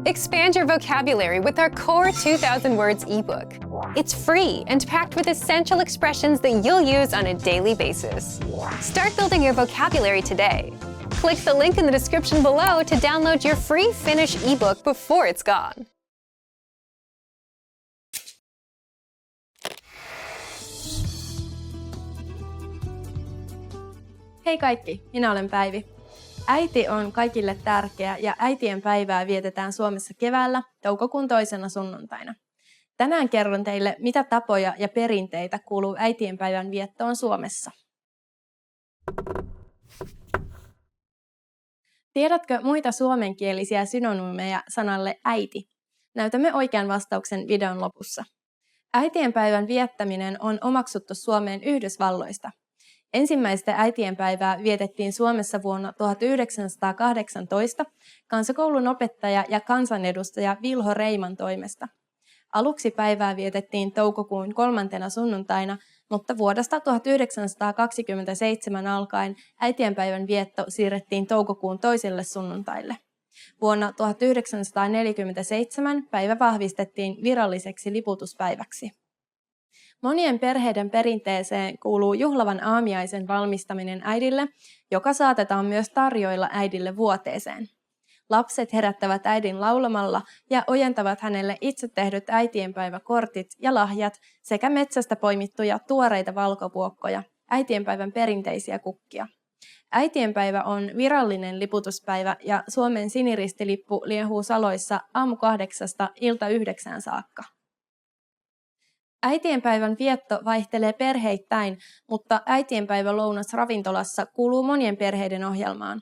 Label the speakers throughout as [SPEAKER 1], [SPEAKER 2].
[SPEAKER 1] Expand your vocabulary with our Core 2,000 Words ebook. It's free and packed with essential expressions that you'll use on a daily basis. Start building your vocabulary today. Click the link in the description below to download your free Finnish ebook before it's gone.
[SPEAKER 2] Hei kaikki, minä olen Päivi. Äiti on kaikille tärkeä ja äitien päivää vietetään Suomessa keväällä toukokuun 2. sunnuntaina. Tänään kerron teille, mitä tapoja ja perinteitä kuuluu äitienpäivän viettoon Suomessa. Tiedätkö muita suomenkielisiä synonyymeja sanalle äiti? Näytämme oikean vastauksen videon lopussa. Äitienpäivän viettäminen on omaksuttu Suomeen Yhdysvalloista. Ensimmäistä äitienpäivää vietettiin Suomessa vuonna 1918 kansakoulun opettaja ja kansanedustaja Vilho Reiman toimesta. Aluksi päivää vietettiin toukokuun 3. sunnuntaina, mutta vuodesta 1927 alkaen äitienpäivän vietto siirrettiin toukokuun 2. sunnuntaille. Vuonna 1947 päivä vahvistettiin viralliseksi liputuspäiväksi. Monien perheiden perinteeseen kuuluu juhlavan aamiaisen valmistaminen äidille, joka saatetaan myös tarjoilla äidille vuoteeseen. Lapset herättävät äidin laulamalla ja ojentavat hänelle itse tehdyt äitienpäiväkortit ja lahjat sekä metsästä poimittuja tuoreita valkopuokkoja, äitienpäivän perinteisiä kukkia. Äitienpäivä on virallinen liputuspäivä ja Suomen siniristilippu liehuu saloissa aamu 8 ilta 9 saakka. Äitienpäivän vietto vaihtelee perheittäin, mutta äitienpäivälounas ravintolassa kuuluu monien perheiden ohjelmaan.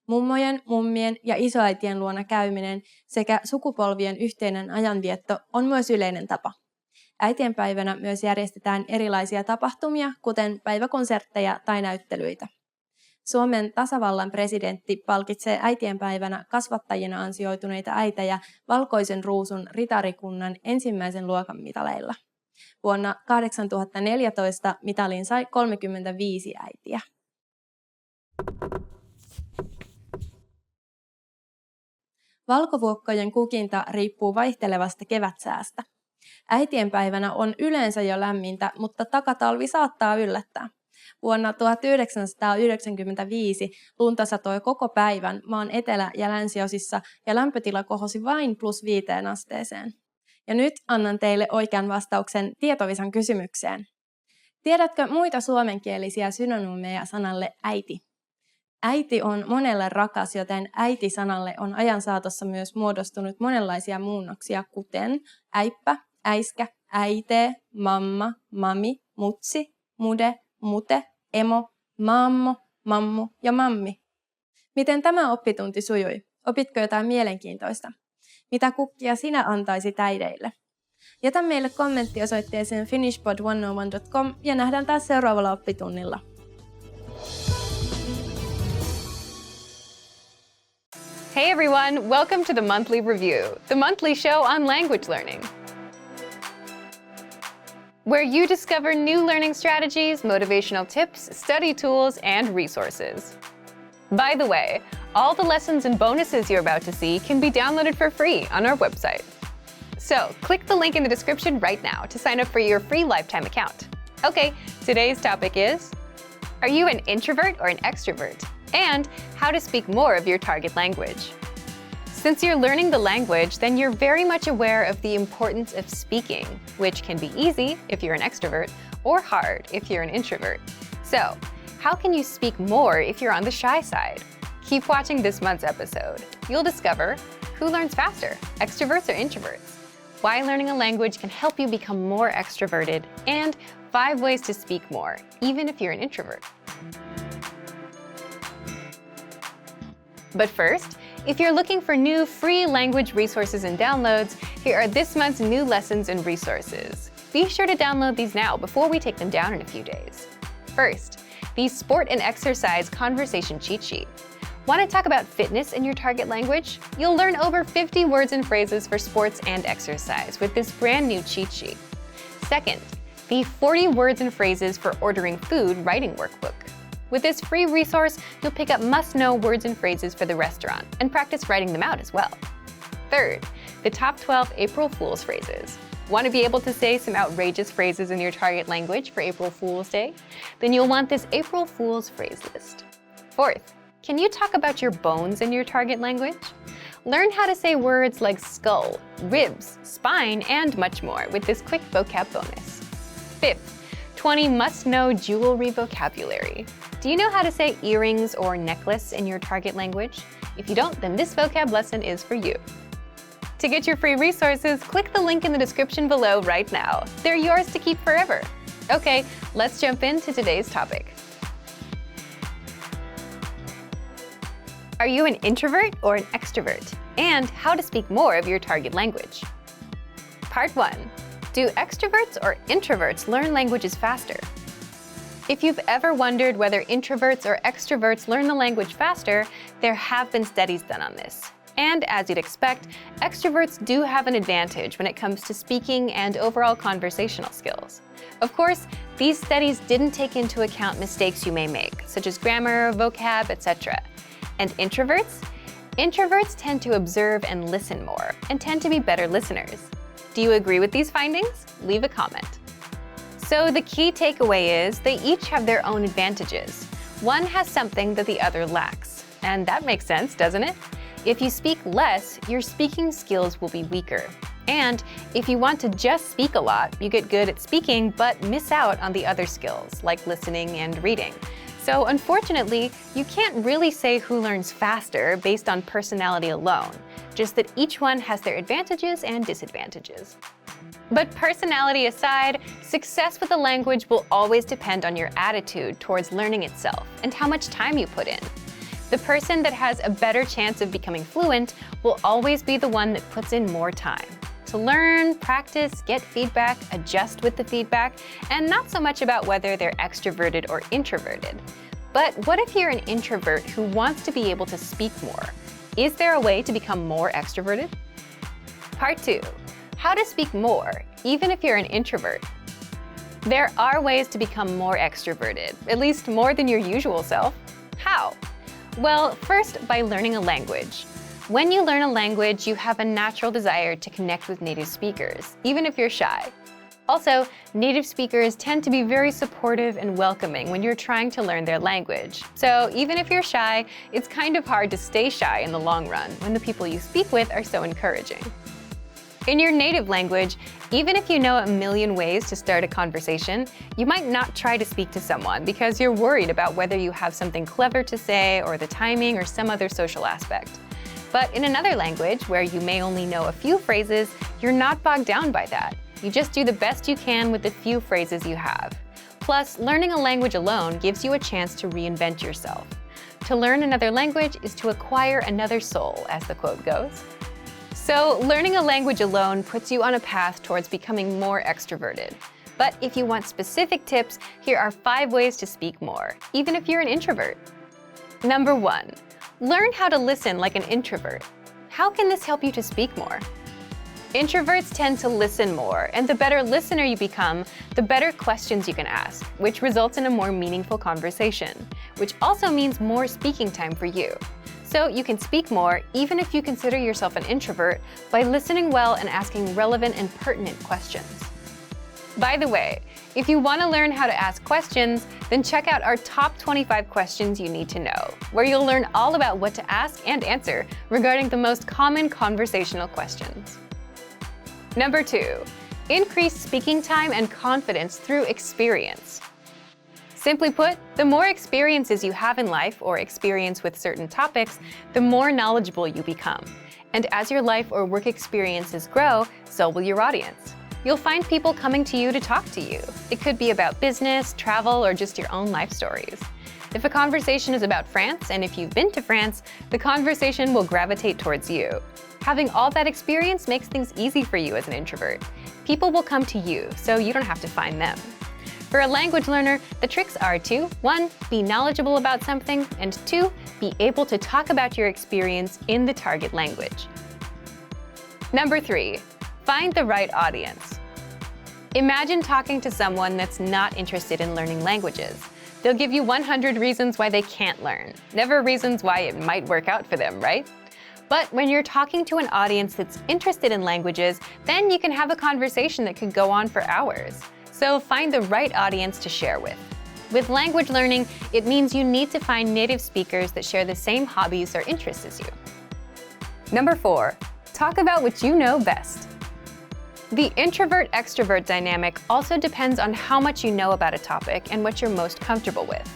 [SPEAKER 2] Mummojen, mummien ja isoäitien luona käyminen sekä sukupolvien yhteinen ajanvietto on myös yleinen tapa. Äitienpäivänä myös järjestetään erilaisia tapahtumia, kuten päiväkonsertteja tai näyttelyitä. Suomen tasavallan presidentti palkitsee äitienpäivänä kasvattajina ansioituneita äitejä Valkoisen Ruusun ritarikunnan ensimmäisen luokan mitaleilla. Vuonna 2014 mitalin sai 35 äitiä. Valkovuokkojen kukinta riippuu vaihtelevasta kevätsäästä. Äitienpäivänä on yleensä jo lämmintä, mutta takatalvi saattaa yllättää. Vuonna 1995 lunta satoi koko päivän maan etelä- ja länsiosissa ja lämpötila kohosi vain +5 asteeseen. Ja nyt annan teille oikean vastauksen tietovisan kysymykseen. Tiedätkö muita suomenkielisiä synonyymeja sanalle äiti? Äiti on monelle rakas, joten äiti-sanalle on ajan saatossa myös muodostunut monenlaisia muunnoksia, kuten äippä, äiskä, äitee, mamma, mami, mutsi, mude, mute, emo, maammo, mammu ja mammi. Miten tämä oppitunti sujui? Opitko jotain mielenkiintoista? Mitä kukkia sinä antaisit äideille? Jätä meille kommentti osoitteeseen finishpod101.com ja nähdään taas seuraavalla oppitunnilla.
[SPEAKER 1] Hey everyone, welcome to the Monthly Review, the monthly show on language learning, where you discover new learning strategies, motivational tips, study tools, and resources. By the way, all the lessons and bonuses you're about to see can be downloaded for free on our website. So, click the link in the description right now to sign up for your free lifetime account. Okay, today's topic is, are you an introvert or an extrovert? And how to speak more of your target language. Since you're learning the language, then you're very much aware of the importance of speaking, which can be easy if you're an extrovert or hard if you're an introvert. So, how can you speak more if you're on the shy side? Keep watching this month's episode. You'll discover who learns faster, extroverts or introverts, why learning a language can help you become more extroverted, and 5 ways to speak more, even if you're an introvert. But first, if you're looking for new free language resources and downloads, here are this month's new lessons and resources. Be sure to download these now before we take them down in a few days. First, the Sport and Exercise Conversation Cheat Sheet. Want to talk about fitness in your target language? You'll learn over 50 words and phrases for sports and exercise with this brand new cheat sheet. Second, the 40 words and phrases for ordering food writing workbook. With this free resource, you'll pick up must-know words and phrases for the restaurant and practice writing them out as well. Third, the top 12 April Fool's phrases. Want to be able to say some outrageous phrases in your target language for April Fool's Day? Then you'll want this April Fool's phrase list. Fourth, can you talk about your bones in your target language? Learn how to say words like skull, ribs, spine, and much more with this quick vocab bonus. Fifth, 20 must-know jewelry vocabulary. Do you know how to say earrings or necklace in your target language? If you don't, then this vocab lesson is for you. To get your free resources, click the link in the description below right now. They're yours to keep forever. Okay, let's jump into today's topic. Are you an introvert or an extrovert? And how to speak more of your target language. Part 1. Do extroverts or introverts learn languages faster? If you've ever wondered whether introverts or extroverts learn the language faster, there have been studies done on this. And as you'd expect, extroverts do have an advantage when it comes to speaking and overall conversational skills. Of course, these studies didn't take into account mistakes you may make, such as grammar, vocab, etc. And introverts? Introverts tend to observe and listen more, and tend to be better listeners. Do you agree with these findings? Leave a comment. So the key takeaway is they each have their own advantages. One has something that the other lacks. And that makes sense, doesn't it? If you speak less, your speaking skills will be weaker. And if you want to just speak a lot, you get good at speaking but miss out on the other skills, like listening and reading. So unfortunately, you can't really say who learns faster based on personality alone, just that each one has their advantages and disadvantages. But personality aside, success with a language will always depend on your attitude towards learning itself and how much time you put in. The person that has a better chance of becoming fluent will always be the one that puts in more time to learn, practice, get feedback, adjust with the feedback, and not so much about whether they're extroverted or introverted. But what if you're an introvert who wants to be able to speak more? Is there a way to become more extroverted? Part 2. How to speak more, even if you're an introvert. There are ways to become more extroverted, at least more than your usual self. How? Well, first, by learning a language. When you learn a language, you have a natural desire to connect with native speakers, even if you're shy. Also, native speakers tend to be very supportive and welcoming when you're trying to learn their language. So even if you're shy, it's kind of hard to stay shy in the long run when the people you speak with are so encouraging. In your native language, even if you know a million ways to start a conversation, you might not try to speak to someone because you're worried about whether you have something clever to say or the timing or some other social aspect. But in another language, where you may only know a few phrases, you're not bogged down by that. You just do the best you can with the few phrases you have. Plus, learning a language alone gives you a chance to reinvent yourself. To learn another language is to acquire another soul, as the quote goes. So, learning a language alone puts you on a path towards becoming more extroverted. But if you want specific tips, here are 5 ways to speak more, even if you're an introvert. Number 1. Learn how to listen like an introvert. How can this help you to speak more? Introverts tend to listen more, and the better listener you become, the better questions you can ask, which results in a more meaningful conversation, which also means more speaking time for you. So you can speak more, even if you consider yourself an introvert, by listening well and asking relevant and pertinent questions. By the way, if you want to learn how to ask questions, then check out our top 25 questions you need to know, where you'll learn all about what to ask and answer regarding the most common conversational questions. Number 2, increase speaking time and confidence through experience. Simply put, the more experiences you have in life or experience with certain topics, the more knowledgeable you become. And as your life or work experiences grow, so will your audience. You'll find people coming to you to talk to you. It could be about business, travel, or just your own life stories. If a conversation is about France, and if you've been to France, the conversation will gravitate towards you. Having all that experience makes things easy for you as an introvert. People will come to you, so you don't have to find them. For a language learner, the tricks are to 1. Be knowledgeable about something, and 2. Be able to talk about your experience in the target language. Number 3. Find the right audience. Imagine talking to someone that's not interested in learning languages. They'll give you 100 reasons why they can't learn, never reasons why it might work out for them, right? But when you're talking to an audience that's interested in languages, then you can have a conversation that could go on for hours. So find the right audience to share with. With language learning, it means you need to find native speakers that share the same hobbies or interests as you. Number 4, talk about what you know best. The introvert-extrovert dynamic also depends on how much you know about a topic and what you're most comfortable with.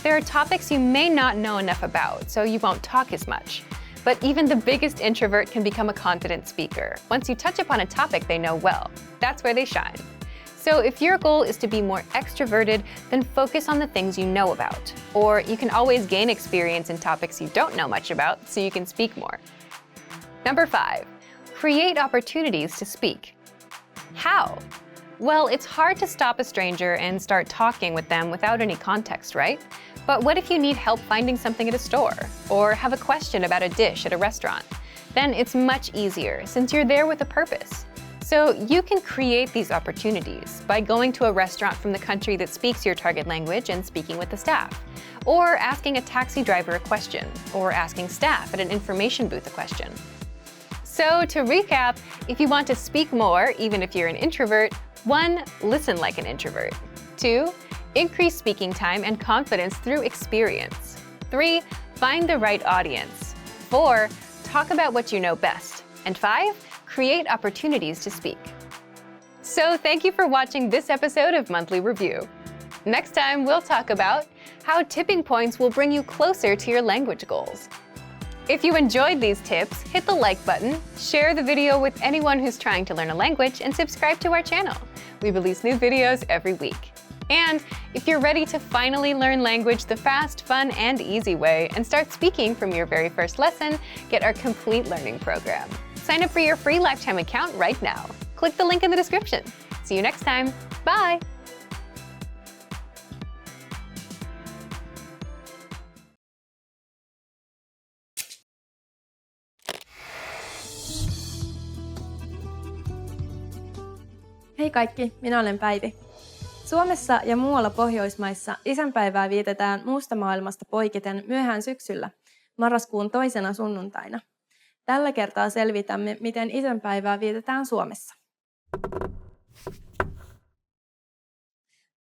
[SPEAKER 1] There are topics you may not know enough about, so you won't talk as much. But even the biggest introvert can become a confident speaker once you touch upon a topic they know well. That's where they shine. So if your goal is to be more extroverted, then focus on the things you know about. Or you can always gain experience in topics you don't know much about so you can speak more. Number 5, create opportunities to speak. How? Well, it's hard to stop a stranger and start talking with them without any context, right? But what if you need help finding something at a store, or have a question about a dish at a restaurant? Then it's much easier since you're there with a purpose. So you can create these opportunities by going to a restaurant from the country that speaks your target language and speaking with the staff, or asking a taxi driver a question, or asking staff at an information booth a question. So to recap, if you want to speak more, even if you're an introvert, 1, listen like an introvert. 2, increase speaking time and confidence through experience. 3, find the right audience. 4, talk about what you know best. And 5, create opportunities to speak. So thank you for watching this episode of Monthly Review. Next time, we'll talk about how tipping points will bring you closer to your language goals. If you enjoyed these tips, hit the like button, share the video with anyone who's trying to learn a language, and subscribe to our channel. We release new videos every week. And if you're ready to finally learn language the fast, fun, and easy way and start speaking from your very first lesson, get our complete learning program. Sign up for your free lifetime account right now. Click the link in the description. See you next time. Bye!
[SPEAKER 2] Hei kaikki, minä olen Päivi. Suomessa ja muualla Pohjoismaissa isänpäivää vietetään muusta maailmasta poiketen myöhään syksyllä, marraskuun 2. sunnuntaina. Tällä kertaa selvitämme, miten isänpäivää vietetään Suomessa.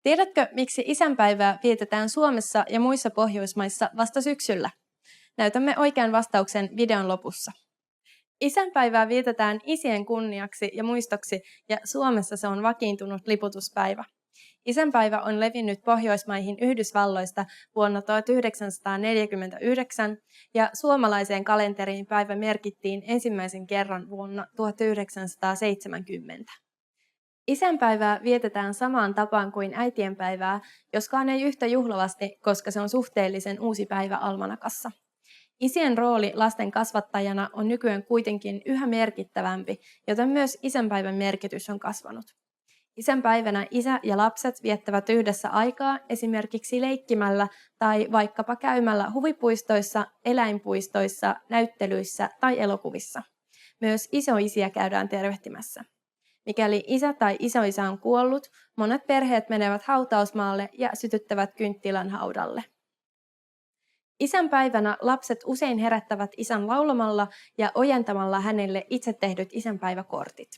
[SPEAKER 2] Tiedätkö, miksi isänpäivää vietetään Suomessa ja muissa Pohjoismaissa vasta syksyllä? Näytämme oikean vastauksen videon lopussa. Isänpäivää vietetään isien kunniaksi ja muistoksi, ja Suomessa se on vakiintunut liputuspäivä. Isänpäivä on levinnyt Pohjoismaihin Yhdysvalloista vuonna 1949, ja suomalaiseen kalenteriin päivä merkittiin ensimmäisen kerran vuonna 1970. Isänpäivää vietetään samaan tapaan kuin äitienpäivää, joskaan ei yhtä juhlavasti, koska se on suhteellisen uusi päivä almanakassa. Isien rooli lasten kasvattajana on nykyään kuitenkin yhä merkittävämpi, joten myös isänpäivän merkitys on kasvanut. Isänpäivänä isä ja lapset viettävät yhdessä aikaa esimerkiksi leikkimällä tai vaikkapa käymällä huvipuistoissa, eläinpuistoissa, näyttelyissä tai elokuvissa. Myös isoisiä käydään tervehtimässä. Mikäli isä tai isoisä on kuollut, monet perheet menevät hautausmaalle ja sytyttävät kynttilän haudalle. Isänpäivänä lapset usein herättävät isän laulamalla ja ojentamalla hänelle itse tehdyt isänpäiväkortit.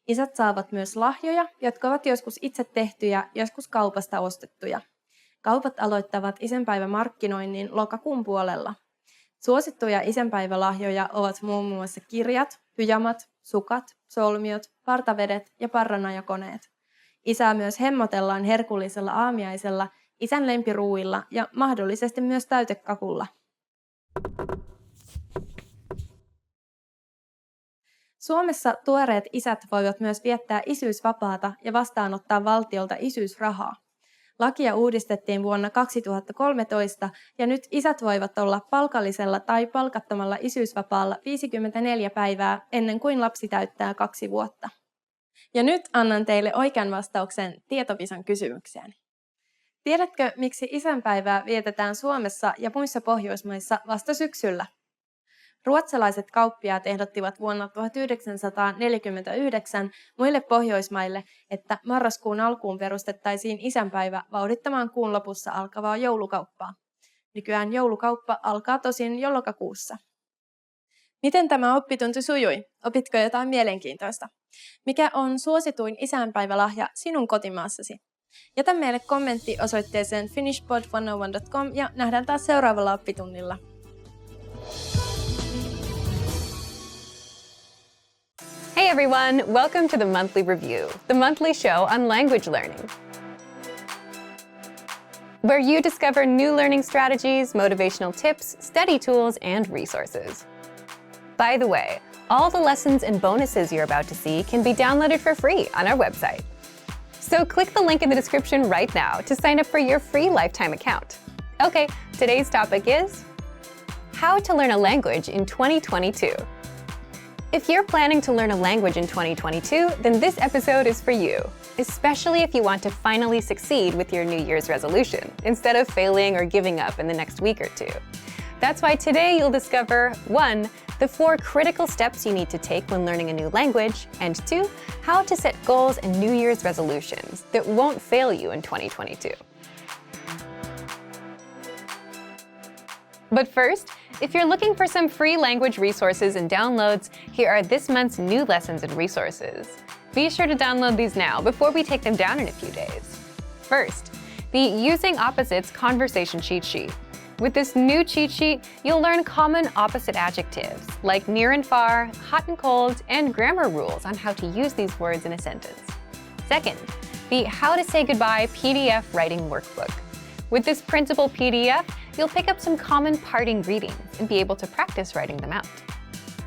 [SPEAKER 2] Isät saavat myös lahjoja, jotka ovat joskus itse tehtyjä, joskus kaupasta ostettuja. Kaupat aloittavat isänpäivämarkkinoinnin lokakuun puolella. Suosittuja isänpäivälahjoja ovat muun muassa kirjat, pyjamat, sukat, solmiot, partavedet ja parranajakoneet. Isää myös hemmotellaan herkullisella aamiaisella, isän lempiruuilla ja mahdollisesti myös täytekakulla. Suomessa tuoreet isät voivat myös viettää isyysvapaata ja vastaanottaa valtiolta isyysrahaa. Lakia uudistettiin vuonna 2013 ja nyt isät voivat olla palkallisella tai palkattomalla isyysvapaalla 54 päivää ennen kuin lapsi täyttää 2 vuotta. Ja nyt annan teille oikean vastauksen tietovisan kysymykseen. Tiedätkö, miksi isänpäivää vietetään Suomessa ja muissa Pohjoismaissa vasta syksyllä? Ruotsalaiset kauppiaat ehdottivat vuonna 1949 muille Pohjoismaille, että marraskuun alkuun perustettaisiin isänpäivä vauhdittamaan kuun lopussa alkavaa joulukauppaa. Nykyään joulukauppa alkaa tosin jo lokakuussa. Miten tämä oppitunti sujui? Opitko jotain mielenkiintoista? Mikä on suosituin isänpäivälahja sinun kotimaassasi? Jätä meille kommentti osoitteeseen finishpod101.com ja nähdään taas seuraavalla oppitunnilla.
[SPEAKER 1] Hey everyone, welcome to the Monthly Review, the monthly show on language learning, where you discover new learning strategies, motivational tips, study tools, and resources. By the way, all the lessons and bonuses you're about to see can be downloaded for free on our website. So click the link in the description right now to sign up for your free lifetime account. Okay, today's topic is how to learn a language in 2022. If you're planning to learn a language in 2022, then this episode is for you, especially if you want to finally succeed with your New Year's resolution instead of failing or giving up in the next week or two. That's why today you'll discover 1. The 4 critical steps you need to take when learning a new language, and 2. How to set goals and New Year's resolutions that won't fail you in 2022. But first, if you're looking for some free language resources and downloads, here are this month's new lessons and resources. Be sure to download these now before we take them down in a few days. First, the Using Opposites Conversation Cheat Sheet. With this new cheat sheet, you'll learn common opposite adjectives like near and far, hot and cold, and grammar rules on how to use these words in a sentence. Second, the How to Say Goodbye PDF Writing Workbook. With this printable PDF, you'll pick up some common parting greetings and be able to practice writing them out.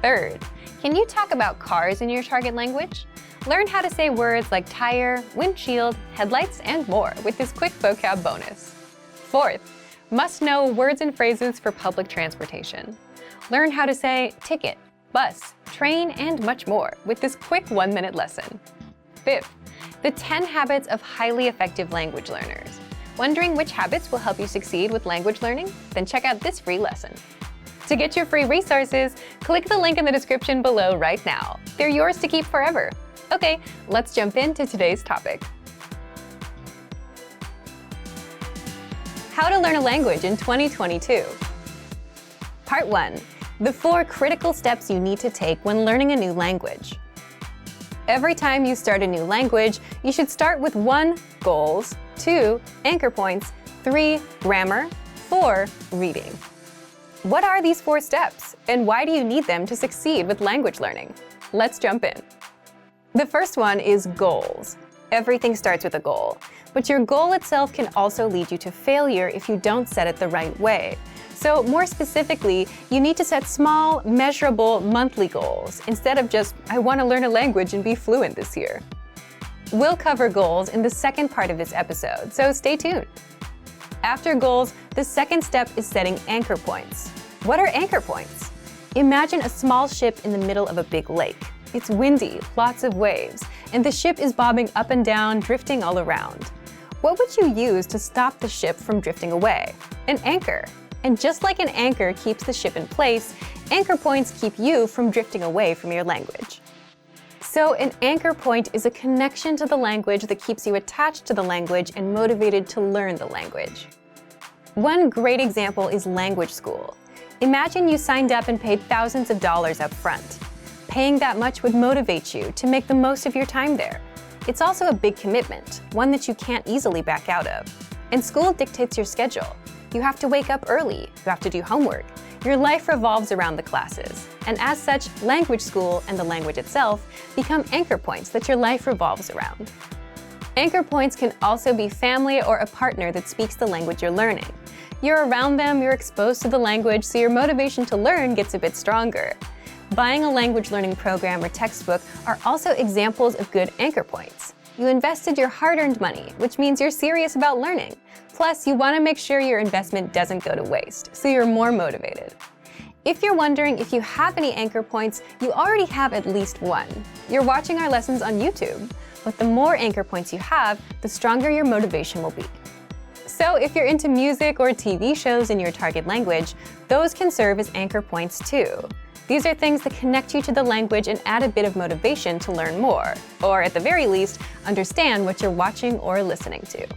[SPEAKER 1] Third, can you talk about cars in your target language? Learn how to say words like tire, windshield, headlights, and more with this quick vocab bonus. Fourth, must know words and phrases for public transportation. Learn how to say ticket, bus, train, and much more with this quick 1-minute lesson. Fifth, the 10 habits of highly effective language learners. Wondering which habits will help you succeed with language learning? Then check out this free lesson. To get your free resources, click the link in the description below right now. They're yours to keep forever. Okay, let's jump into today's topic. How to learn a language in 2022. Part 1. The 4 critical steps you need to take when learning a new language. Every time you start a new language, you should start with 1. Goals, 2. Anchor points, 3. Grammar, 4. Reading. What are these 4 steps, and why do you need them to succeed with language learning? Let's jump in. The first one is goals. Everything starts with a goal, but your goal itself can also lead you to failure if you don't set it the right way. So more specifically, you need to set small, measurable monthly goals instead of just, I want to learn a language and be fluent this year. We'll cover goals in the second part of this episode, so stay tuned. After goals, the second step is setting anchor points. What are anchor points? Imagine a small ship in the middle of a big lake. It's windy, lots of waves, and the ship is bobbing up and down, drifting all around. What would you use to stop the ship from drifting away? An anchor. And just like an anchor keeps the ship in place, anchor points keep you from drifting away from your language. So an anchor point is a connection to the language that keeps you attached to the language and motivated to learn the language. One great example is language school. Imagine you signed up and paid thousands of dollars up front. Paying that much would motivate you to make the most of your time there. It's also a big commitment, one that you can't easily back out of. And school dictates your schedule. You have to wake up early, you have to do homework. Your life revolves around the classes. And as such, language school and the language itself become anchor points that your life revolves around. Anchor points can also be family or a partner that speaks the language you're learning. You're around them, you're exposed to the language, so your motivation to learn gets a bit stronger. Buying a language learning program or textbook are also examples of good anchor points. You invested your hard-earned money, which means you're serious about learning. Plus, you want to make sure your investment doesn't go to waste, so you're more motivated. If you're wondering if you have any anchor points, you already have at least one. You're watching our lessons on YouTube, but the more anchor points you have, the stronger your motivation will be. So if you're into music or TV shows in your target language, those can serve as anchor points too. These are things that connect you to the language and add a bit of motivation to learn more, or at the very least, understand what you're watching or listening to.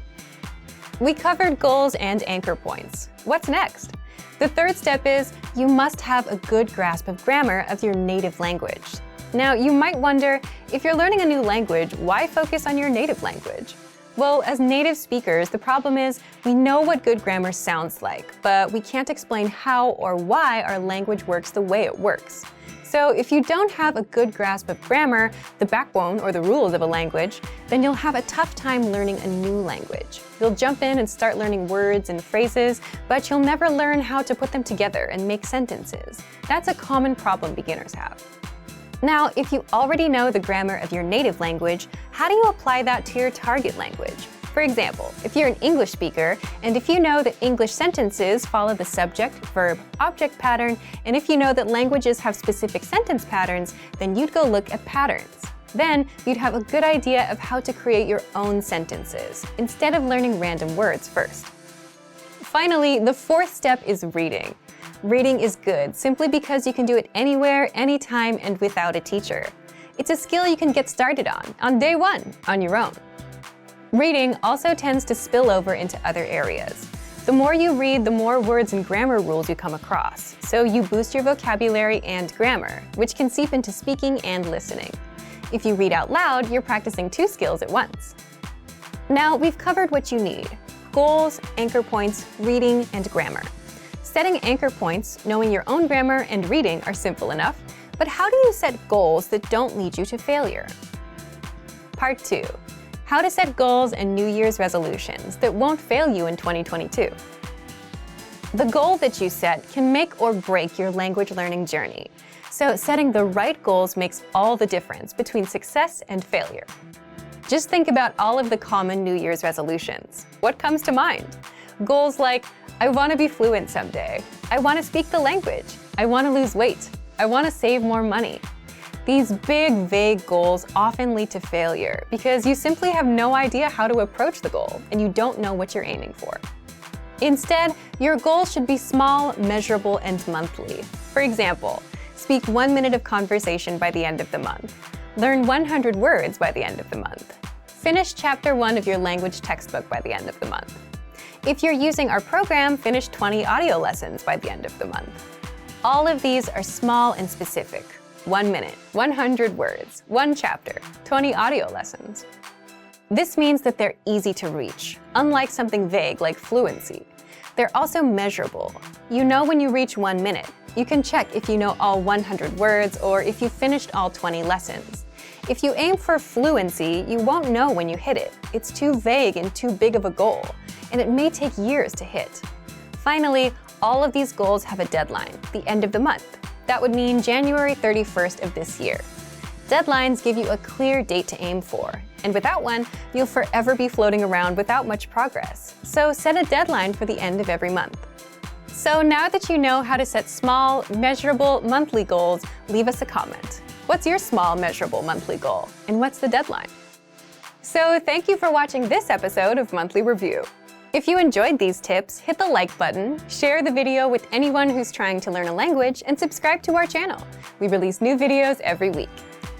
[SPEAKER 1] We covered goals and anchor points. What's next? The third step is you must have a good grasp of grammar of your native language. Now, you might wonder, if you're learning a new language, why focus on your native language? Well, as native speakers, the problem is we know what good grammar sounds like, but we can't explain how or why our language works the way it works. So if you don't have a good grasp of grammar, the backbone or the rules of a language, then you'll have a tough time learning a new language. You'll jump in and start learning words and phrases, but you'll never learn how to put them together and make sentences. That's a common problem beginners have. Now, if you already know the grammar of your native language, how do you apply that to your target language? For example, if you're an English speaker, and if you know that English sentences follow the subject, verb, object pattern, and if you know that languages have specific sentence patterns, then you'd go look at patterns. Then, you'd have a good idea of how to create your own sentences, instead of learning random words first. Finally, the fourth step is reading. Reading is good simply because you can do it anywhere, anytime, and without a teacher. It's a skill you can get started on day one, on your own. Reading also tends to spill over into other areas. The more you read, the more words and grammar rules you come across, so you boost your vocabulary and grammar, which can seep into speaking and listening. If you read out loud, you're practicing two skills at once. Now, we've covered what you need: goals, anchor points, reading, and grammar. Setting anchor points, knowing your own grammar, and reading are simple enough, but how do you set goals that don't lead you to failure? Part 2. How to set goals and New Year's resolutions that won't fail you in 2022. The goal that you set can make or break your language learning journey. So setting the right goals makes all the difference between success and failure. Just think about all of the common New Year's resolutions. What comes to mind? Goals like, I want to be fluent someday. I want to speak the language. I want to lose weight. I want to save more money. These big, vague goals often lead to failure because you simply have no idea how to approach the goal and you don't know what you're aiming for. Instead, your goals should be small, measurable, and monthly. For example, speak 1 minute of conversation by the end of the month. Learn 100 words by the end of the month. Finish Chapter 1 of your language textbook by the end of the month. If you're using our program, finish 20 audio lessons by the end of the month. All of these are small and specific. 1 minute, 100 words, 1 chapter, 20 audio lessons. This means that they're easy to reach, unlike something vague like fluency. They're also measurable. You know when you reach 1 minute. You can check if you know all 100 words or if you finished all 20 lessons. If you aim for fluency, you won't know when you hit it. It's too vague and too big of a goal, and it may take years to hit. Finally, all of these goals have a deadline, the end of the month. That would mean January 31st of this year. Deadlines give you a clear date to aim for, and without one, you'll forever be floating around without much progress. So set a deadline for the end of every month. So now that you know how to set small, measurable monthly goals, leave us a comment. What's your small, measurable monthly goal, and what's the deadline? So thank you for watching this episode of Monthly Review. If you enjoyed these tips, hit the like button, share the video with anyone who's trying to learn a language, and subscribe to our channel. We release new videos every week.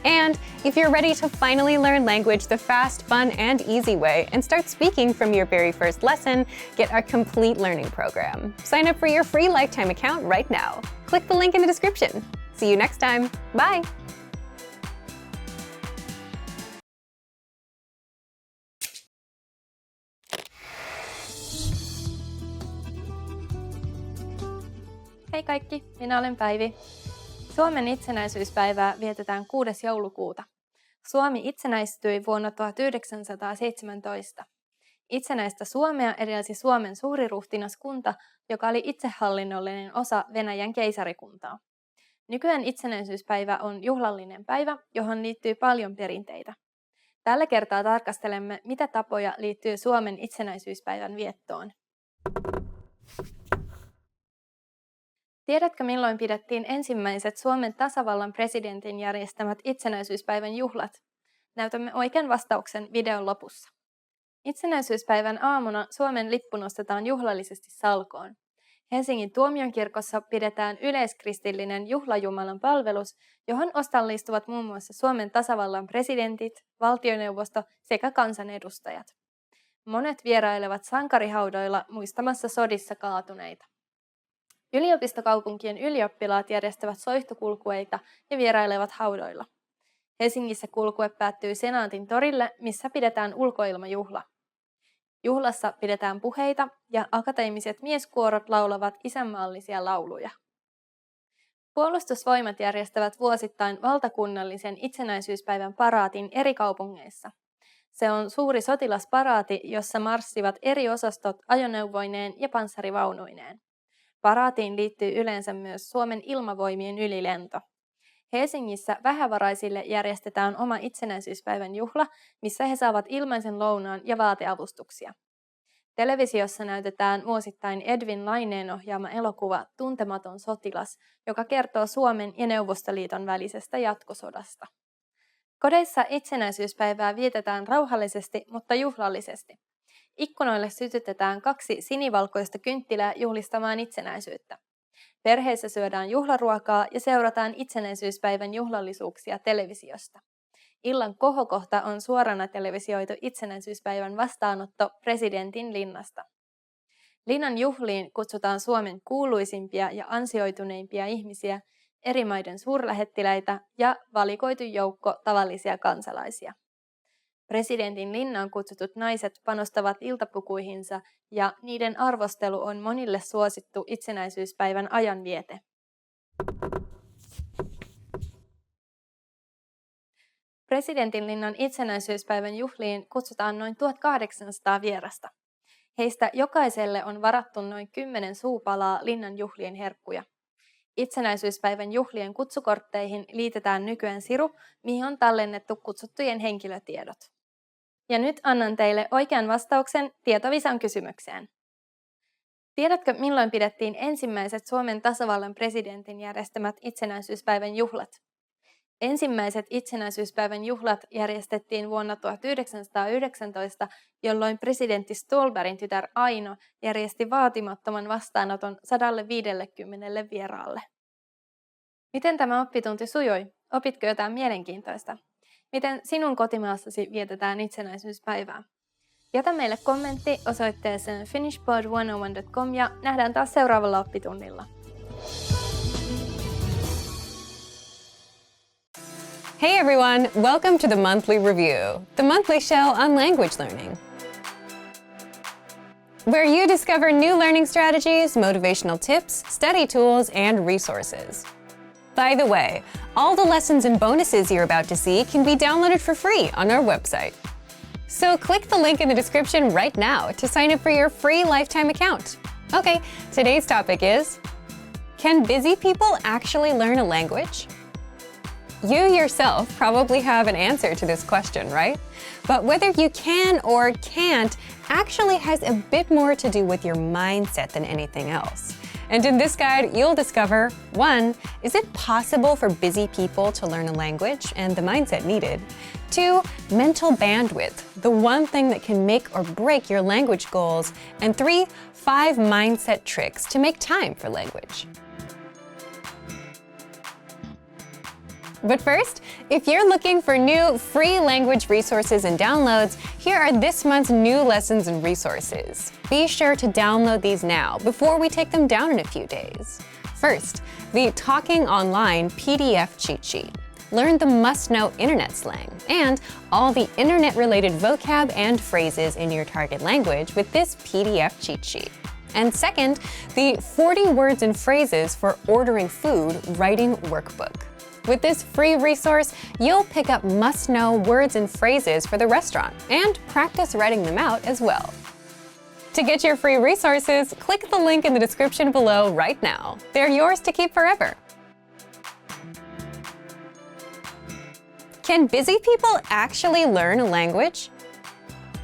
[SPEAKER 1] And if you're ready to finally learn language the fast, fun, and easy way and start speaking from your very first lesson, get our complete learning program. Sign up for your free lifetime account right now. Click the link in the description. See you next time. Bye!
[SPEAKER 2] Hei kaikki, minä olen Päivi. Suomen itsenäisyyspäivää vietetään 6. joulukuuta. Suomi itsenäistyi vuonna 1917. Itsenäistä Suomea edelsi Suomen suuriruhtinaskunta, joka oli itsehallinnollinen osa Venäjän keisarikuntaa. Nykyään itsenäisyyspäivä on juhlallinen päivä, johon liittyy paljon perinteitä. Tällä kertaa tarkastelemme, mitä tapoja liittyy Suomen itsenäisyyspäivän viettoon. Tiedätkö, milloin pidettiin ensimmäiset Suomen tasavallan presidentin järjestämät itsenäisyyspäivän juhlat? Näytämme oikean vastauksen videon lopussa. Itsenäisyyspäivän aamuna Suomen lippu nostetaan juhlallisesti salkoon. Helsingin tuomionkirkossa pidetään yleiskristillinen juhlajumalan palvelus, johon osallistuvat muun muassa Suomen tasavallan presidentit, valtioneuvosto sekä kansanedustajat. Monet vierailevat sankarihaudoilla muistamassa sodissa kaatuneita. Yliopistokaupunkien ylioppilaat järjestävät soihtukulkueita ja vierailevat haudoilla. Helsingissä kulkue päättyy Senaatin torille, missä pidetään ulkoilmajuhla. Juhlassa pidetään puheita ja akateemiset mieskuorot laulavat isänmaallisia lauluja. Puolustusvoimat järjestävät vuosittain valtakunnallisen itsenäisyyspäivän paraatin eri kaupungeissa. Se on suuri sotilasparaati, jossa marssivat eri osastot ajoneuvoineen ja panssarivaunuineen. Paraatiin liittyy yleensä myös Suomen ilmavoimien ylilento. Helsingissä vähävaraisille järjestetään oma itsenäisyyspäivän juhla, missä he saavat ilmaisen lounaan ja vaateavustuksia. Televisiossa näytetään vuosittain Edwin Laineen ohjaama elokuva Tuntematon sotilas, joka kertoo Suomen ja Neuvostoliiton välisestä jatkosodasta. Kodeissa itsenäisyyspäivää vietetään rauhallisesti, mutta juhlallisesti. Ikkunoille sytytetään 2 sinivalkoista kynttilää juhlistamaan itsenäisyyttä. Perheissä syödään juhlaruokaa ja seurataan itsenäisyyspäivän juhlallisuuksia televisiosta. Illan kohokohta on suorana televisioitu itsenäisyyspäivän vastaanotto presidentin linnasta. Linnan juhliin kutsutaan Suomen kuuluisimpia ja ansioituneimpia ihmisiä, eri maiden suurlähettiläitä ja valikoitu joukko tavallisia kansalaisia. Presidentin linnaan kutsutut naiset panostavat iltapukuihinsa ja niiden arvostelu on monille suosittu itsenäisyyspäivän ajanviete. Presidentinlinnan itsenäisyyspäivän juhliin kutsutaan noin 1800 vierasta. Heistä jokaiselle on varattu noin 10 suupalaa linnan juhlien herkkuja. Itsenäisyyspäivän juhlien kutsukortteihin liitetään nykyään siru, mihin on tallennettu kutsuttujen henkilötiedot. Ja nyt annan teille oikean vastauksen tietovisan kysymykseen. Tiedätkö, milloin pidettiin ensimmäiset Suomen tasavallan presidentin järjestämät itsenäisyyspäivän juhlat? Ensimmäiset itsenäisyyspäivän juhlat järjestettiin vuonna 1919, jolloin presidentti Ståhlbergin tytär Aino järjesti vaatimattoman vastaanoton 150 vieraalle. Miten tämä oppitunti sujui? Opitko jotain mielenkiintoista? Miten sinun kotimaassasi vietetään itsenäisyyspäivää? Jätä meille kommentti osoitteeseen finishpod101.com ja nähdään taas seuraavalla oppitunnilla.
[SPEAKER 1] Hey everyone, welcome to the Monthly Review, the monthly show on language learning, where you discover new learning strategies, motivational tips, study tools, and resources. By the way, all the lessons and bonuses you're about to see can be downloaded for free on our website. So click the link in the description right now to sign up for your free lifetime account. Okay, today's topic is, can busy people actually learn a language? You yourself probably have an answer to this question, right? But whether you can or can't actually has a bit more to do with your mindset than anything else. And in this guide, you'll discover 1. Is it possible for busy people to learn a language and the mindset needed? 2. Mental bandwidth, the one thing that can make or break your language goals. And 3. 5 mindset tricks to make time for language. But first, if you're looking for new free language resources and downloads, here are this month's new lessons and resources. Be sure to download these now before we take them down in a few days. First, the Talking Online PDF cheat sheet. Learn the must-know internet slang and all the internet-related vocab and phrases in your target language with this PDF cheat sheet. And second, the 40 words and phrases for ordering food writing workbook. With this free resource, you'll pick up must-know words and phrases for the restaurant and practice writing them out as well. To get your free resources, click the link in the description below right now. They're yours to keep forever. Can busy people actually learn a language?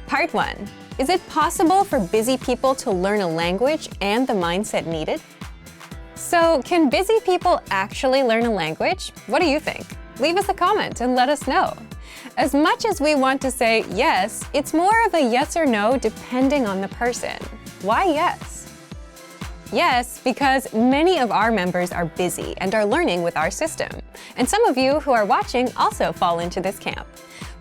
[SPEAKER 1] Part 1. Is it possible for busy people to learn a language and the mindset needed? So, can busy people actually learn a language? What do you think? Leave us a comment and let us know. As much as we want to say yes, it's more of a yes or no depending on the person. Why yes? Yes, because many of our members are busy and are learning with our system. And some of you who are watching also fall into this camp.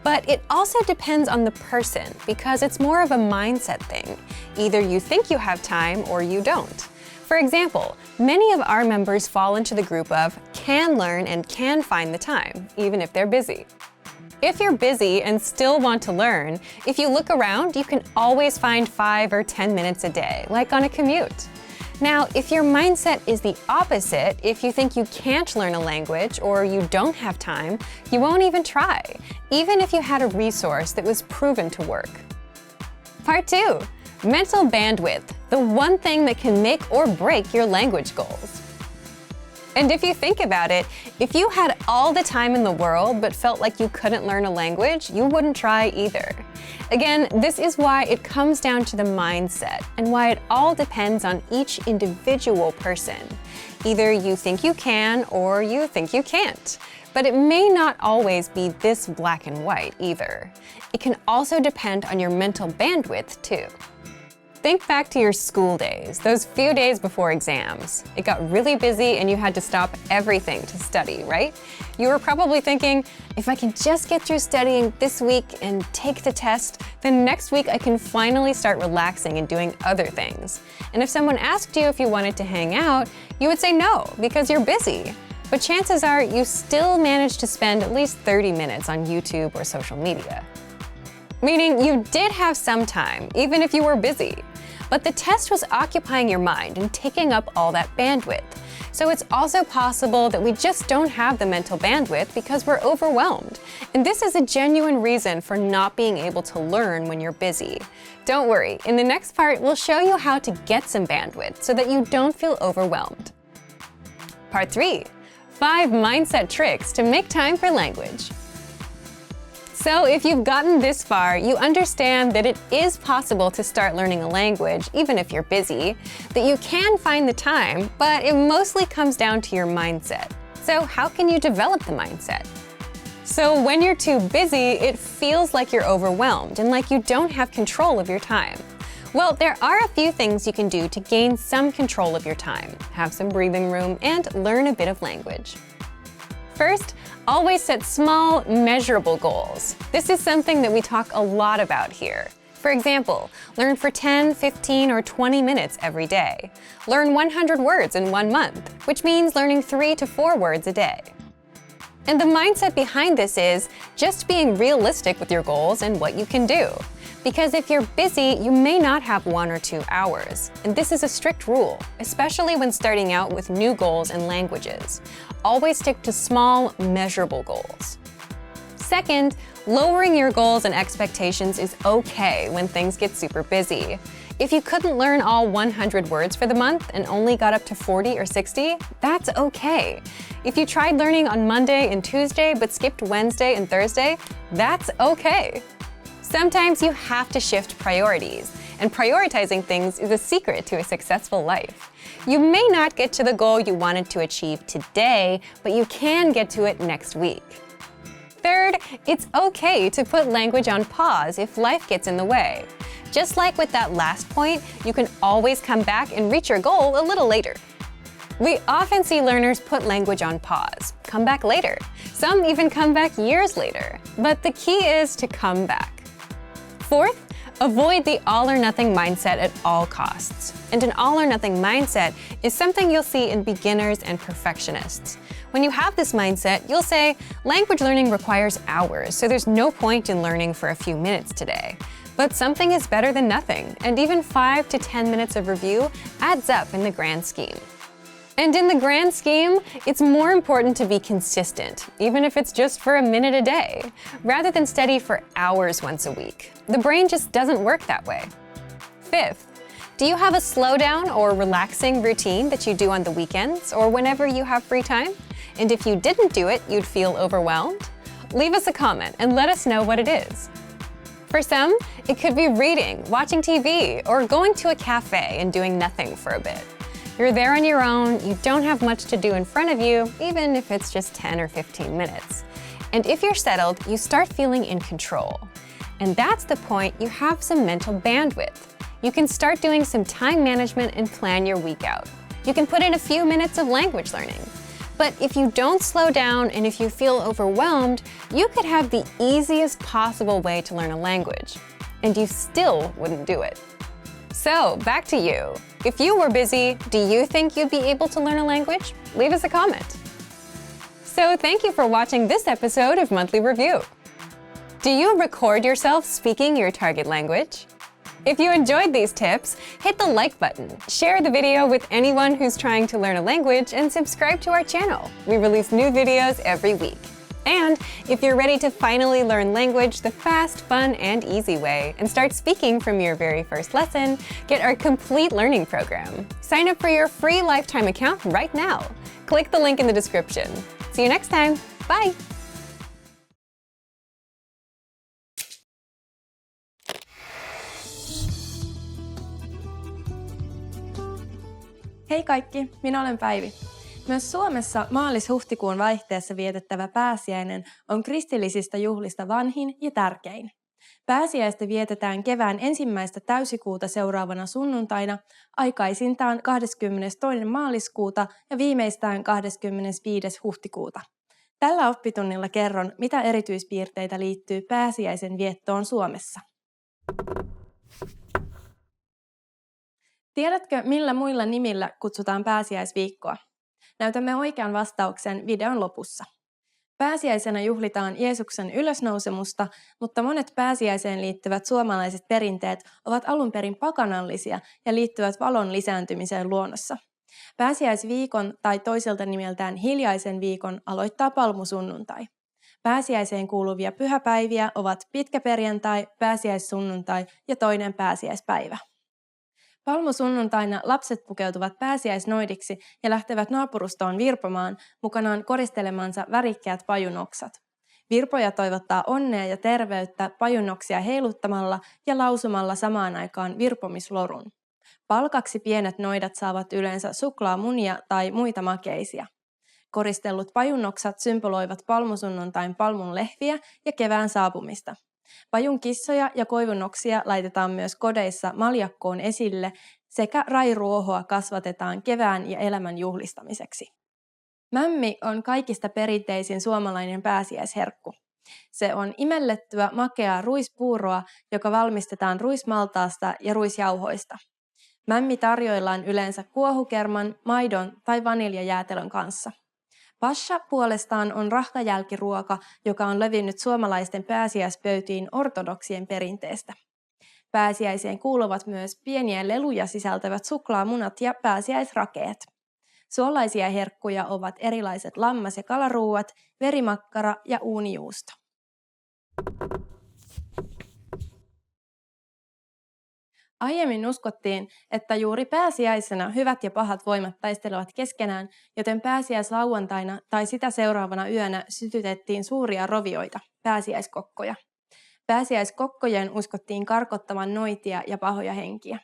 [SPEAKER 1] But it also depends on the person because it's more of a mindset thing. Either you think you have time or you don't. For example, many of our members fall into the group of can learn and can find the time, even if they're busy. If you're busy and still want to learn, if you look around, you can always find 5 or 10 minutes a day, like on a commute. Now, if your mindset is the opposite, if you think you can't learn a language or you don't have time, you won't even try, even if you had a resource that was proven to work. Part 2. Mental bandwidth, the one thing that can make or break your language goals. And if you think about it, if you had all the time in the world but felt like you couldn't learn a language, you wouldn't try either. Again, this is why it comes down to the mindset and why it all depends on each individual person. Either you think you can or you think you can't. But it may not always be this black and white either. It can also depend on your mental bandwidth too. Think back to your school days, those few days before exams. It got really busy and you had to stop everything to study, right? You were probably thinking, if I can just get through studying this week and take the test, then next week I can finally start relaxing and doing other things. And if someone asked you if you wanted to hang out, you would say no, because you're busy. But chances are you still managed to spend at least 30 minutes on YouTube or social media. Meaning you did have some time, even if you were busy. But the test was occupying your mind and taking up all that bandwidth. So it's also possible that we just don't have the mental bandwidth because we're overwhelmed. And this is a genuine reason for not being able to learn when you're busy. Don't worry, in the next part, we'll show you how to get some bandwidth so that you don't feel overwhelmed. Part 3. 5 mindset tricks to make time for language. So if you've gotten this far, you understand that it is possible to start learning a language, even if you're busy, that you can find the time, but it mostly comes down to your mindset. So how can you develop the mindset? So when you're too busy, it feels like you're overwhelmed and like you don't have control of your time. Well, there are a few things you can do to gain some control of your time, have some breathing room, and learn a bit of language. First, always set small, measurable goals. This is something that we talk a lot about here. For example, learn for 10, 15, or 20 minutes every day. Learn 100 words in 1 month, which means learning 3 to 4 words a day. And the mindset behind this is just being realistic with your goals and what you can do. Because if you're busy, you may not have 1 or 2 hours. And this is a strict rule, especially when starting out with new goals and languages. Always stick to small, measurable goals. Second, lowering your goals and expectations is okay when things get super busy. If you couldn't learn all 100 words for the month and only got up to 40 or 60, that's okay. If you tried learning on Monday and Tuesday but skipped Wednesday and Thursday, that's okay. Sometimes you have to shift priorities, and prioritizing things is a secret to a successful life. You may not get to the goal you wanted to achieve today, but you can get to it next week. Third, it's okay to put language on pause if life gets in the way. Just like with that last point, you can always come back and reach your goal a little later. We often see learners put language on pause, come back later. Some even come back years later. But the key is to come back. Fourth, avoid the all-or-nothing mindset at all costs. And an all-or-nothing mindset is something you'll see in beginners and perfectionists. When you have this mindset, you'll say, language learning requires hours, so there's no point in learning for a few minutes today. But something is better than nothing, and even 5 to 10 minutes of review adds up in the grand scheme. And in the grand scheme, it's more important to be consistent, even if it's just for a minute a day, rather than study for hours once a week. The brain just doesn't work that way. Fifth, do you have a slowdown or relaxing routine that you do on the weekends or whenever you have free time? And if you didn't do it, you'd feel overwhelmed? Leave us a comment and let us know what it is. For some, it could be reading, watching TV, or going to a cafe and doing nothing for a bit. You're there on your own, you don't have much to do in front of you, even if it's just 10 or 15 minutes. And if you're settled, you start feeling in control. And that's the point you have some mental bandwidth. You can start doing some time management and plan your week out. You can put in a few minutes of language learning. But if you don't slow down and if you feel overwhelmed, you could have the easiest possible way to learn a language. And you still wouldn't do it. So, back to you. If you were busy, do you think you'd be able to learn a language? Leave us a comment. So, thank you for watching this episode of Monthly Review. Do you record yourself speaking your target language? If you enjoyed these tips, hit the like button, share the video with anyone who's trying to learn a language, and subscribe to our channel. We release new videos every week. And if you're ready to finally learn language the fast, fun, and easy way and start speaking from your very first lesson, get our complete learning program. Sign up for your free lifetime account right now. Click the link in the description. See you next time. Bye!
[SPEAKER 2] Hei kaikki, minä olen Päivi. Myös Suomessa maalis-huhtikuun vaihteessa vietettävä pääsiäinen on kristillisistä juhlista vanhin ja tärkein. Pääsiäistä vietetään kevään 1. täysikuuta seuraavana sunnuntaina, aikaisintaan 22. maaliskuuta ja viimeistään 25. huhtikuuta. Tällä oppitunnilla kerron, mitä erityispiirteitä liittyy pääsiäisen viettoon Suomessa. Tiedätkö, millä muilla nimillä kutsutaan pääsiäisviikkoa? Näytämme oikean vastauksen videon lopussa. Pääsiäisenä juhlitaan Jeesuksen ylösnousemusta, mutta monet pääsiäiseen liittyvät suomalaiset perinteet ovat alun perin pakanallisia ja liittyvät valon lisääntymiseen luonnossa. Pääsiäisviikon tai toiselta nimeltään hiljaisen viikon aloittaa palmusunnuntai. Pääsiäiseen kuuluvia pyhäpäiviä ovat pitkäperjantai, pääsiäissunnuntai ja toinen pääsiäispäivä. Palmusunnuntaina lapset pukeutuvat pääsiäisnoidiksi ja lähtevät naapurustoon virpomaan mukanaan koristelemansa värikkäät pajunoksat. Virpoja toivottaa onnea ja terveyttä pajunoksia heiluttamalla ja lausumalla samaan aikaan virpomislorun. Palkaksi pienet noidat saavat yleensä suklaamunia tai muita makeisia. Koristellut pajunoksat symboloivat palmusunnuntain palmunlehviä ja kevään saapumista. Pajun kissoja ja koivunoksia laitetaan myös kodeissa maljakkoon esille sekä rairuohoa kasvatetaan kevään ja elämän juhlistamiseksi. Mämmi on kaikista perinteisin suomalainen pääsiäisherkku. Se on imellettyä makeaa ruispuuroa, joka valmistetaan ruismaltaasta ja ruisjauhoista. Mämmi tarjoillaan yleensä kuohukerman, maidon tai vaniljajäätelön kanssa. Pascha puolestaan on rahkajälkiruoka, joka on levinnyt suomalaisten pääsiäispöytiin ortodoksien perinteestä. Pääsiäiseen kuuluvat myös pieniä leluja sisältävät suklaamunat ja pääsiäisrakeet. Suolaisia herkkuja ovat erilaiset lammas- ja kalaruuat, verimakkara ja uunijuusto. Aiemmin uskottiin, että juuri pääsiäisenä hyvät ja pahat voimat taistelevat keskenään, joten pääsiäislauantaina tai sitä seuraavana yönä sytytettiin suuria rovioita, pääsiäiskokkoja. Pääsiäiskokkojen uskottiin karkottavan noitia ja pahoja henkiä.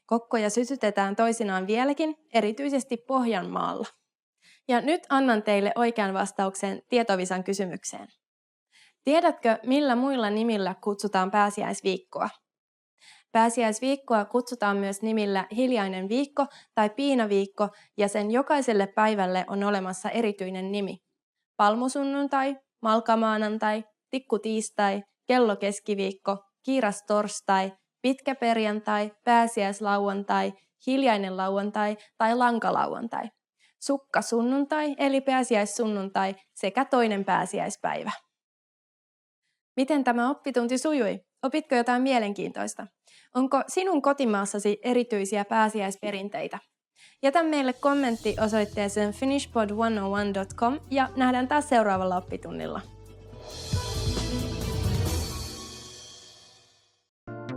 [SPEAKER 2] Kokkoja sytytetään toisinaan vieläkin, erityisesti Pohjanmaalla. Ja nyt annan teille oikean vastauksen tietovisan kysymykseen. Tiedätkö, millä muilla nimillä kutsutaan pääsiäisviikkoa? Pääsiäisviikkoa kutsutaan myös nimillä hiljainen viikko tai piinaviikko ja sen jokaiselle päivälle on olemassa erityinen nimi. Palmusunnuntai, malkamaanantai, tikkutiistai, kellokeskiviikko, kiiras torstai, pitkä perjantai, pääsiäislauantai, hiljainen lauantai tai lankalauantai. Sukkasunnuntai eli pääsiäissunnuntai sekä toinen pääsiäispäivä. Miten tämä oppitunti sujui? Opitko jotain mielenkiintoista? Onko sinun kotimaassasi erityisiä pääsiäisperinteitä? Jätä meille kommentti osoitteeseen finishpod101.com ja nähdään taas seuraavalla oppitunnilla.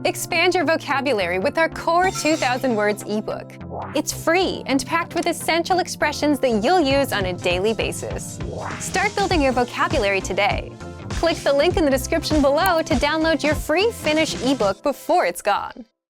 [SPEAKER 1] Expand your vocabulary with our Core 2000 Words ebook. It's free and packed with essential expressions that you'll use on a daily basis. Start building your vocabulary today. Click the link in the description below to download your free Finnish ebook before it's gone.